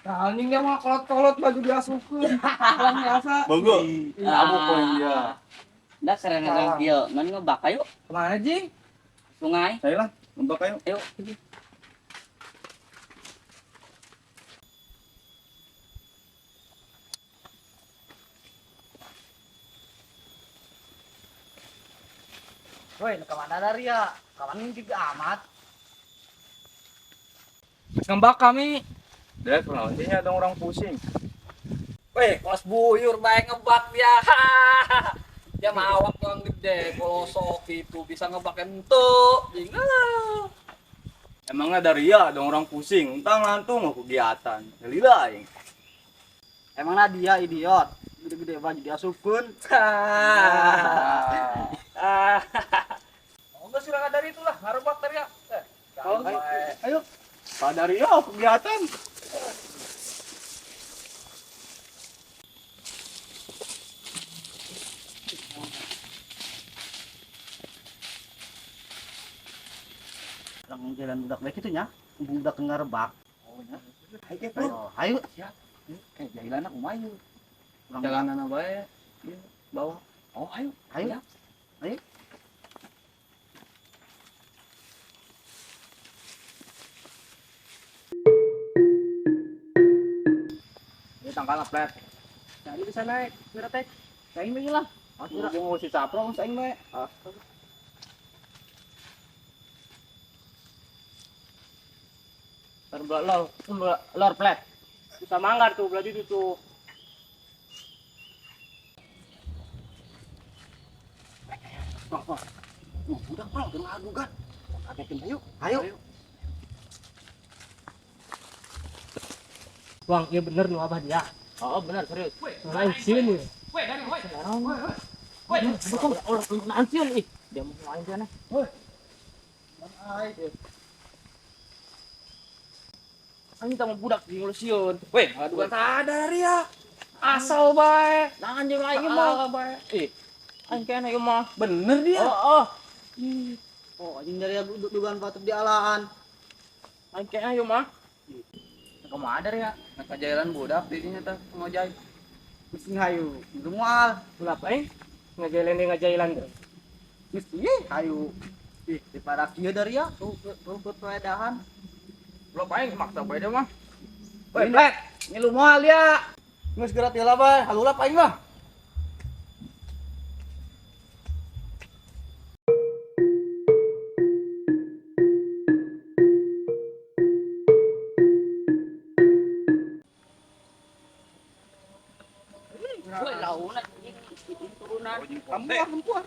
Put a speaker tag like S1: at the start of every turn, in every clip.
S1: Anjing dia mah kolot-kolot baju diasukeun. Orang biasa.
S2: Bogo.
S1: Iya.
S2: Abo poin dia.
S3: Dah keren kan kieu. Man ngebak ayo.
S1: Kemana, Jing?
S3: Sungai.
S2: Saya lah, nembak ayo.
S3: Ayo.
S1: Woi, kemana dari ya? Kawan juga amat. Ngembak kami.
S2: Dek, nantinya ada orang pusing.
S1: Weh, kelas buyur baik ngebak dia. Dia mawak yang gede, kolosok itu bisa ngebak ente. Jinggal.
S2: Emangnya dari ya ada orang pusing, entah ngantung mau kegiatan. Lila aing.
S4: Emangnya dia idiot, gede-gede baju diasupkeun.
S1: Enggak sih dari itulah, ngarubak dari ya.
S2: Ayo. Pak dari ya kegiatan.
S4: Lang jalan budak baik itu nya, budak ngarebak.
S2: Oh ya.
S4: Oh, ayo.
S2: Eh, jahilan aku mayu.
S4: Lang
S2: Jalanan apa ya? Iya, bawah. Oh, ayo.
S4: ayo.
S2: Ya.
S4: Ayo.
S2: Ini tangkal plet.
S1: Jadi bisa naik, kira teh. Kain mah lah.
S2: Aku mau si Capro saing we.
S1: Lor plat. Bisa manggar tuh, berarti itu tuh.
S4: Budak bro, kena adu kan. Kagetin ayo. Ayo.
S1: Bang, iya bener nu abah dia.
S2: Oh, benar serius.
S1: Lain sini.
S4: Orang kenaan sih ih. Dia mau main dia nih.
S1: Anjing sama budak di ngulusiun. Weh, ngaduan sadar ya. Asal bae.
S4: Nah anjing lagi
S1: Asal bae. Anjing kena ieu mah. Bener dia.
S4: Oh. Oh, anjing dari dugaan patut dialaan.
S1: Anjing kena ieu mah.
S2: Kumaha ada ya? Ngajailan budak di dinya teh ngojay.
S4: Mesti hayu. Gemual.
S1: Ulap aing. Ngajailan ngajailan teh.
S4: Mesti hayu. Ih, di para kieu dari ya. Tuh peredahan.
S1: Ulap aing maksa bae dia mah.
S4: Weh, Black, ngilu moal ya. Geus gerak heula bae, halulap aing mah.
S3: Woi, launa turunan.
S4: Kampuan.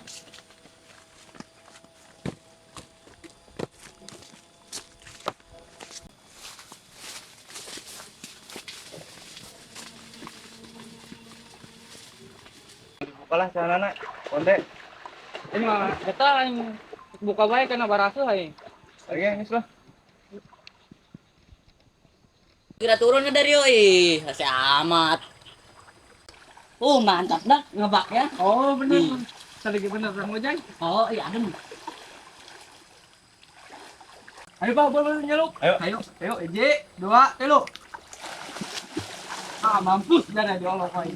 S2: Bukalah celana konde.
S1: Ini mah eta aing buka bae kana barasuh aing.
S2: Oke, geus lah.
S3: Kira turun dari yo masih amat. Mantap dah ngebak ya.
S1: Oh, bener. Sadegi bener Bang Ojay.
S3: Oh, iya adem.
S1: Ayo Pak, boleh nyeluk.
S2: Ayo.
S1: Ayo, 1, 2, 3. Mampus dah di Allah koi.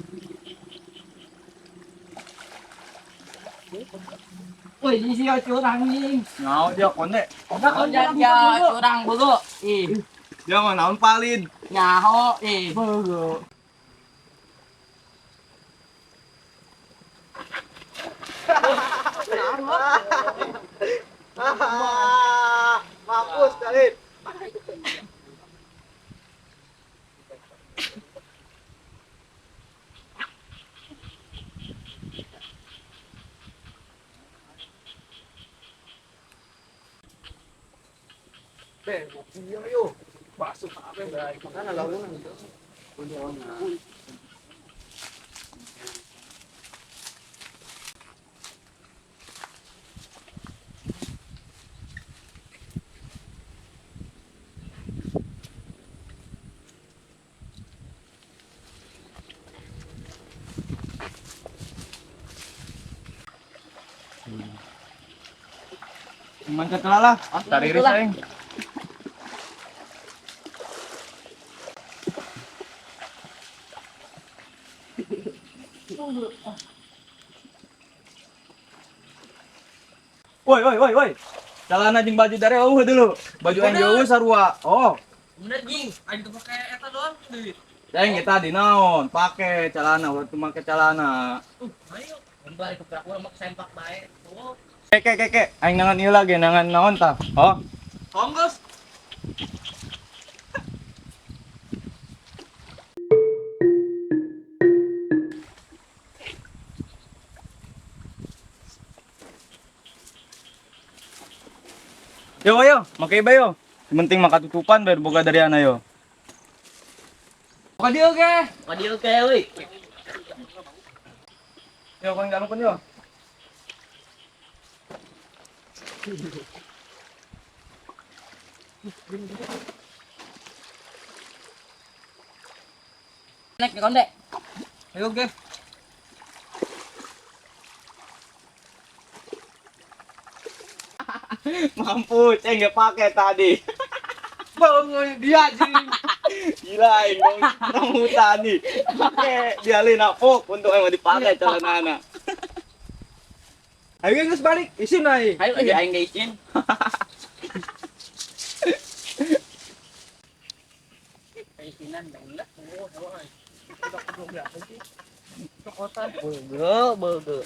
S1: Woi, di sini curang nih.
S2: Ngau dia konde.
S1: Udah
S3: Oh, jangan curang bogo.
S2: Dia mah naon palin.
S3: Nyaho
S1: Bogo.
S4: Mampus kali.
S1: Iya yuk. Basuh apa baik.
S4: Mana lalunan.
S2: Mangkat lah. Tari ris aing. Woi. Celana jeung baju dari eueuh dulu. Baju yang jauh sarua. Oh,
S3: Bener jing.
S1: Aing tuh pakai eta doang deui.
S2: ceng kita di naon? Pake celana, waktu make celana.
S3: Ayo. Kembali ke kurang mak sempak bae. Oh.
S2: Ke. Aing nangan ieu lagi, nangan naon tah? Oh.
S1: Kongos.
S2: Yo, makai bayo. Penting makatutupan biar boga dari ana yo. Boga dieu ge.
S3: Madi oke euy.
S2: Yo, kang dalungkeun yo.
S3: Nek ke konde.
S1: Ayo ge.
S2: Mampu, ceng gak pakai tadi.
S1: Bangun dia jing.
S2: Gila, dong orang hutan nih. Pakai dialin apok untuk yang mau dipakai celana anak.
S1: Ayo geus balik, isin ai.
S3: Ayo aja aing geisin. Isinan bener. Oh, euy. Udah kudu berapa sih? Cokotan. Beuge.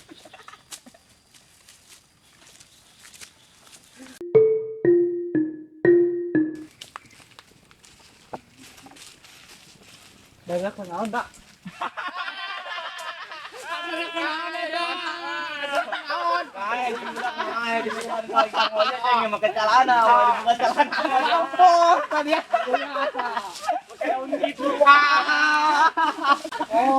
S1: Banyak kenaon tak?
S2: Pakai celana, mau dibuka celana.
S1: Oh, tadi ya.
S2: Pakai ungi tuh. Oh,